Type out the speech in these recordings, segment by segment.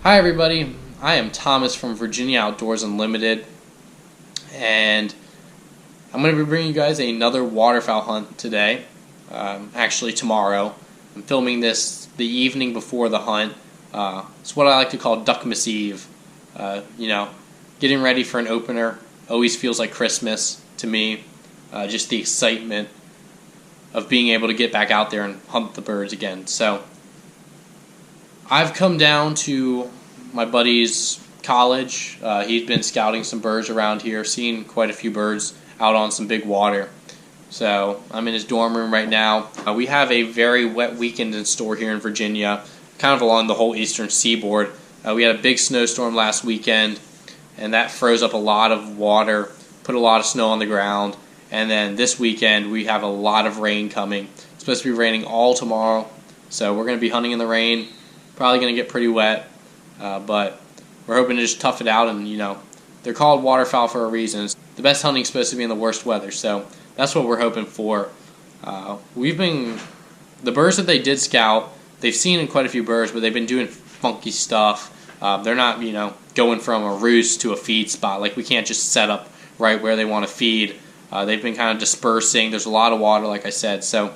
Hi everybody, I am Thomas from Virginia Outdoors Unlimited, and I'm going to be bringing you guys another waterfowl hunt today, actually tomorrow. I'm filming this the evening before the hunt. It's what I like to call Duckmas Eve. Getting ready for an opener always feels like Christmas to me, just the excitement of being able to get back out there and hunt the birds again. So I've come down to my buddy's college. He's been scouting some birds around here, seen quite a few birds out on some big water. So I'm in his dorm room right now. We have a very wet weekend in store here in Virginia, kind of along the whole eastern seaboard. We had a big snowstorm last weekend, and that froze up a lot of water, put a lot of snow on the ground. And then this weekend we have a lot of rain coming. It's supposed to be raining all tomorrow, so we're going to be hunting in the rain. Probably going to get pretty wet, but we're hoping to just tough it out. And they're called waterfowl for a reason. The best hunting is supposed to be in the worst weather, so that's what we're hoping for. The birds that they did scout, they've seen quite a few birds, but they've been doing funky stuff. They're not going from a roost to a feed spot. Like, we can't just set up right where they want to feed. They've been kind of dispersing. There's a lot of water, like I said, so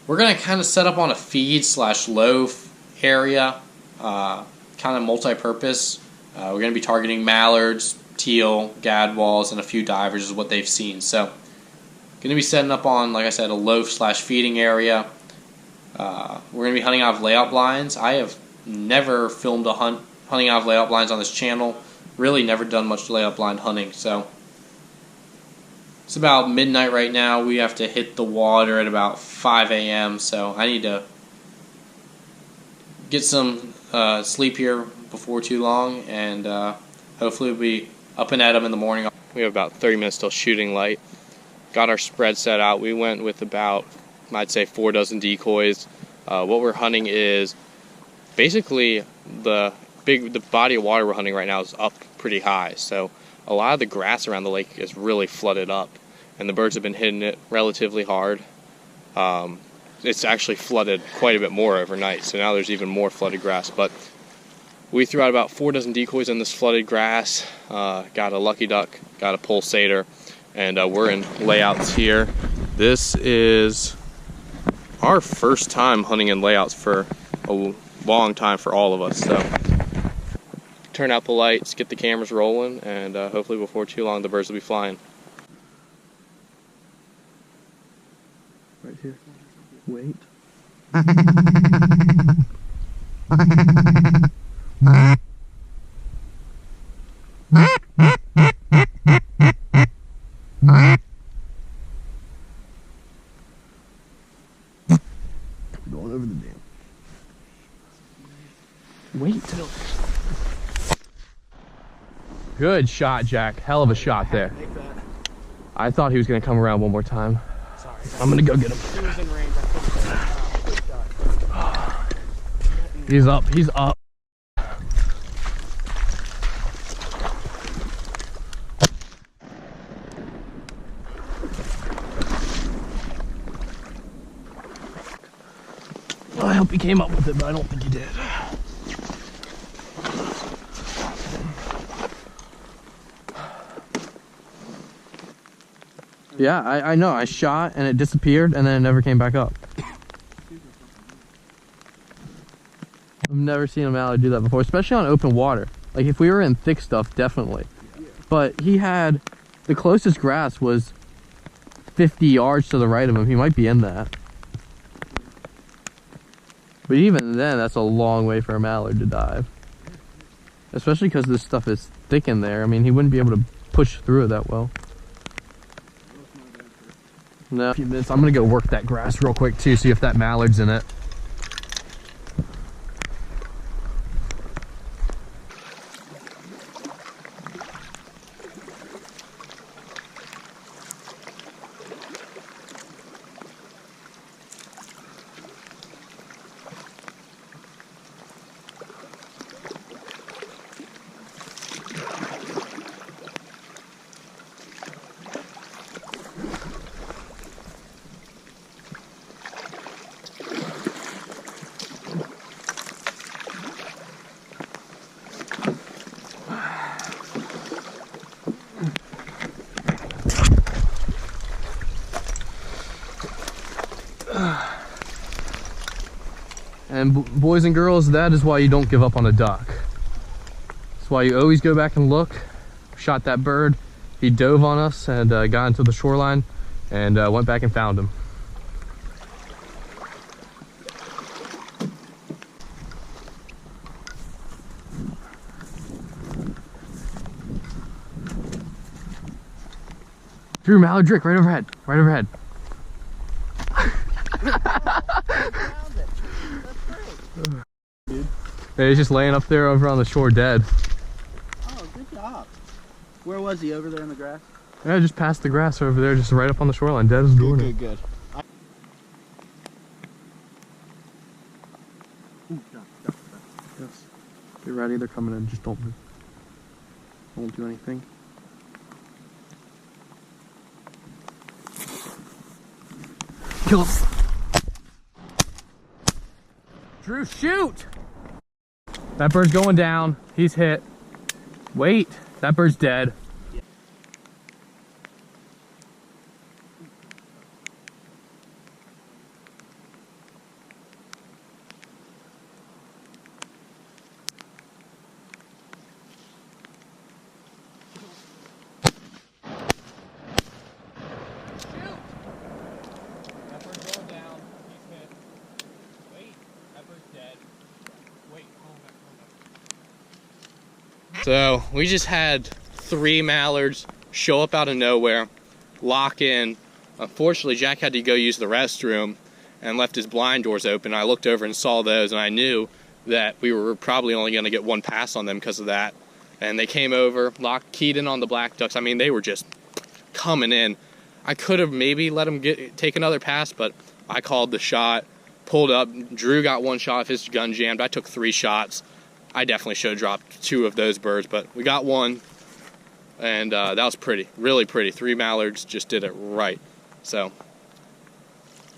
we're going to kind of set up on a feed/loaf area, kind of multi-purpose. We're going to be targeting mallards, teal, gadwalls, and a few divers is what they've seen. So going to be setting up on, like I said, a loaf/feeding area. We're going to be hunting out of layout blinds. I have never filmed a hunting out of layout blinds on this channel. Really never done much layout blind hunting. So it's about midnight right now. We have to hit the water at about 5 a.m. So I need to get some sleep here before too long, and hopefully we'll be up and at 'em in the morning. We have about 30 minutes till shooting light. Got our spread set out. We went with about, I'd say, 4 dozen decoys. What we're hunting is basically the body of water we're hunting right now is up pretty high, so a lot of the grass around the lake is really flooded up, and the birds have been hitting it relatively hard. It's actually flooded quite a bit more overnight, so now there's even more flooded grass. But we threw out about 4 dozen decoys in this flooded grass. Got a lucky duck, got a pulsator, and we're in layouts here. This is our first time hunting in layouts for a long time for all of us. So turn out the lights, get the cameras rolling, and hopefully before too long the birds will be flying. Right here. Wait. Going over the dam. Wait. Good shot, Jack. Hell of a shot there. I thought he was going to come around one more time. Sorry. I'm going to go get him. He was in range. I He's up. He's up. I hope he came up with it, but I don't think he did. Yeah, I know. I shot and it disappeared and then it never came back up. I've never seen a mallard do that before, especially on open water. Like, if we were in thick stuff, definitely. But he had, the closest grass was 50 yards to the right of him. He might be in that. But even then, that's a long way for a mallard to dive. Especially because this stuff is thick in there. I mean, he wouldn't be able to push through it that well. No. A few minutes. I'm gonna go work that grass real quick too, see if that mallard's in it. And boys and girls, that is why you don't give up on a duck. That's why you always go back and look. Shot that bird. He dove on us and got into the shoreline and went back and found him. Drew, mallard drake, right overhead, right overhead. Yeah, he's just laying up there over on the shore dead. Oh, good job. Where was he? Over there in the grass? Yeah, just past the grass over there, just right up on the shoreline, dead as a doornail. Good. Yes. Get ready, they're coming in, just don't move. Don't do anything. Kill him. Drew, shoot! That bird's going down. He's hit. Wait, that bird's dead. So we just had 3 mallards show up out of nowhere, lock in. Unfortunately, Jack had to go use the restroom and left his blind doors open. I looked over and saw those, and I knew that we were probably only going to get 1 pass on them because of that. And they came over, keyed in on the black ducks. I mean, they were just coming in. I could have maybe let them take another pass, but I called the shot, pulled up. Drew got 1 shot if his gun jammed. I took 3 shots. I definitely should have dropped 2 of those birds, but we got 1, and that was pretty, really pretty. 3 mallards just did it right. So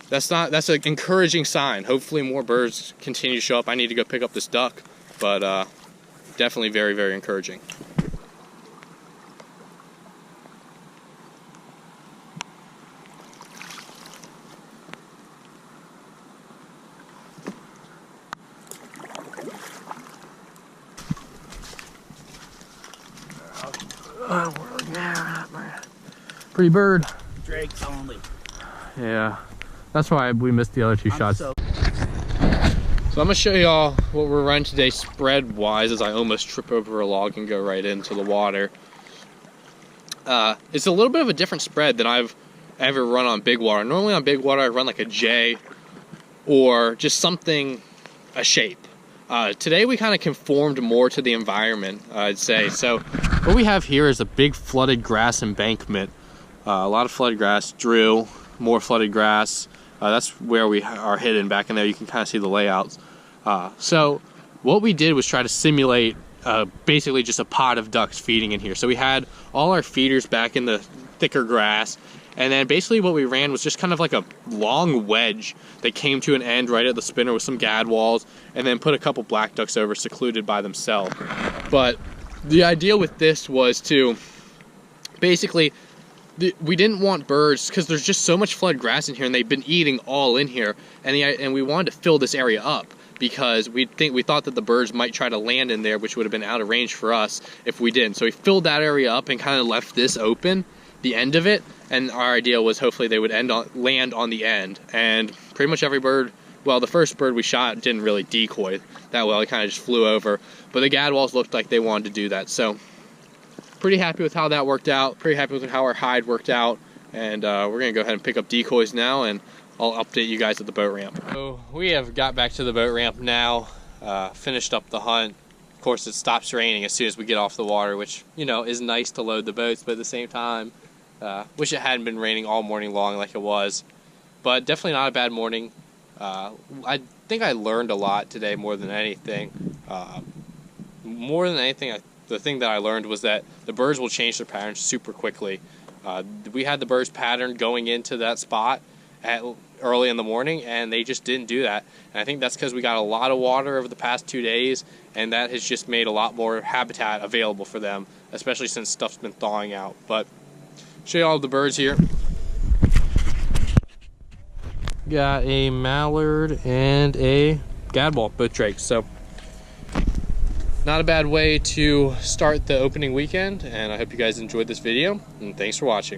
that's an encouraging sign. Hopefully more birds continue to show up. I need to go pick up this duck, but definitely very, very encouraging. Pretty bird. Drake only. Yeah, that's why we missed the other 2 shots. So I'm gonna show y'all what we're running today spread wise, as I almost trip over a log and go right into the water. It's a little bit of a different spread than I've ever run on big water. Normally on big water I run like a J or just something, a shape. Today we kind of conformed more to the environment, I'd say. So what we have here is a big flooded grass embankment. A lot of flooded grass. Drew, more flooded grass. That's where we are hidden back in there. You can kind of see the layouts. So what we did was try to simulate basically just a pod of ducks feeding in here. So we had all our feeders back in the thicker grass, and then basically what we ran was just kind of like a long wedge that came to an end right at the spinner with some gad walls, and then put a couple black ducks over secluded by themselves. But the idea with this was to basically, we didn't want birds, because there's just so much flooded grass in here and they've been eating all in here, and we wanted to fill this area up because we thought that the birds might try to land in there, which would have been out of range for us if we didn't. So we filled that area up and kind of left this open, the end of it, and our idea was hopefully they would land on the end. And pretty much every bird, well, the first bird we shot didn't really decoy that well, it kind of just flew over, but the gadwalls looked like they wanted to do that. So pretty happy with how that worked out, pretty happy with how our hide worked out, and we're gonna go ahead and pick up decoys now, and I'll update you guys at the boat ramp. So we have got back to the boat ramp now, finished up the hunt. Of course, it stops raining as soon as we get off the water, which, you know, is nice to load the boats, but at the same time, wish it hadn't been raining all morning long like it was. But definitely not a bad morning. I think I learned a lot today more than anything. The thing that I learned was that the birds will change their patterns super quickly. We had the birds pattern going into that spot early in the morning, and they just didn't do that. And I think that's because we got a lot of water over the past 2 days, and that has just made a lot more habitat available for them, especially since stuff's been thawing out. But show you all the birds here. Got a mallard and a gadwall, both drakes. So not a bad way to start the opening weekend, and I hope you guys enjoyed this video, and thanks for watching.